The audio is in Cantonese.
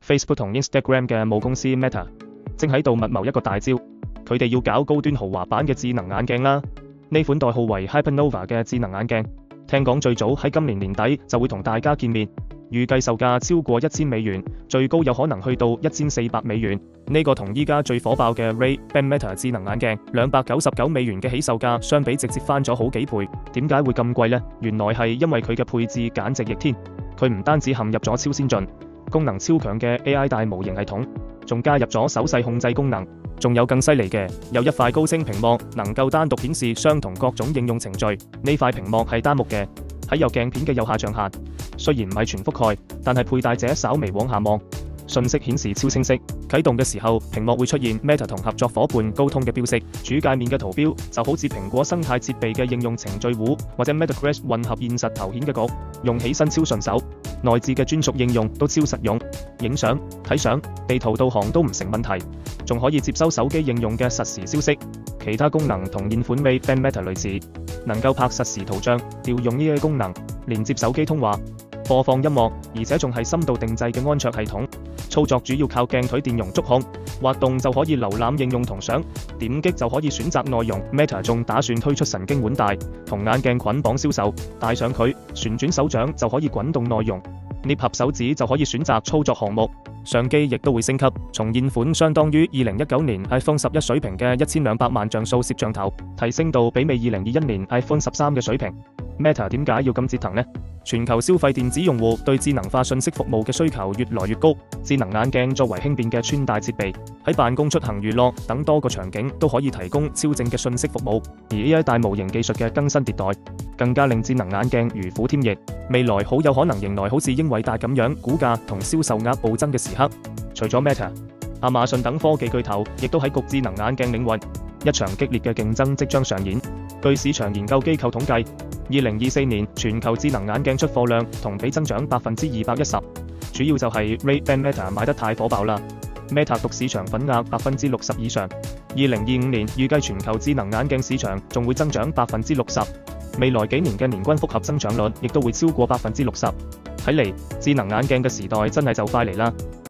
Facebook 同 Instagram 嘅母公司 Meta 正喺度密謀一個大招，佢哋要搞高端豪華版嘅智能眼鏡啦。呢款代號為 Hypernova 嘅智能眼鏡，聽講最早喺今年年底就會同大家見面，預計售價超過$1000，最高有可能去到$1400。呢個同依家最火爆嘅 Ray-Ban Meta 智能眼鏡$299嘅起售價相比，直接翻咗好幾倍。點解會咁貴呢？原來係因為佢嘅配置簡直逆天，佢唔單止嵌入咗超先進、功能超強嘅 AI 大模型系統，仲加入咗手勢控制功能，仲有更犀利嘅，有一塊高清屏幕，能夠單獨顯示相同各種應用程序。呢塊屏幕係單目嘅，喺有鏡片嘅右下象限，雖然唔係全覆蓋，但係佩戴者稍微往下望，信息顯示超清晰。啟動嘅時候，屏幕會出現 Meta 同合作夥伴高通嘅標識。主界面嘅圖標就好似蘋果生態設備嘅應用程序戶或者 Meta Quest 混合現實頭顯嘅局，用起身超順手。內置嘅專屬應用都超實用，影相、睇相、地圖導航都唔成問題，仲可以接收手機應用嘅實時消息。其他功能同現款 Ray-Ban Meta 類似，能夠拍實時圖像、調用呢個功能，連接手機通話、播放音樂，而且仲係深度定制嘅安卓系統。操作主要靠鏡腿電容觸控，滑動就可以瀏覽應用同相，點擊就可以選擇內容。Meta 仲打算推出神經腕帶，同眼鏡捆綁銷售，戴上佢，旋轉手掌就可以滾動內容，捏合手指就可以選擇操作項目。相機亦都會升級，從現款相當於2019年 iPhone 11水平嘅1200萬像素攝像頭，提升到媲美2021年 iPhone 13嘅水平。Meta 點解要咁折騰呢？全球消費電子用戶對智能化信息服務嘅需求越來越高，智能眼鏡作為輕便嘅穿戴設備，喺辦公、出行、娛樂等多個場景都可以提供超正嘅信息服務。而 AI 大模型技術嘅更新迭代，更加令智能眼鏡如虎添翼，未來好有可能迎來好似英偉達咁樣股價同銷售額暴增嘅時刻。除咗 Meta， 亞馬遜等科技巨頭亦都喺智能眼鏡領域，一場激烈嘅競爭即將上演。據市場研究機構統計，2024年全球智能眼鏡出貨量同比增長210%，主要就係 Ray-Ban Meta 賣得太火爆啦。Meta 獨市場份額60%以上。2025年預計全球智能眼鏡市場仲會增長60%，未來幾年嘅年均複合增長率亦都會超過60%。睇嚟智能眼鏡嘅時代真係就快嚟啦。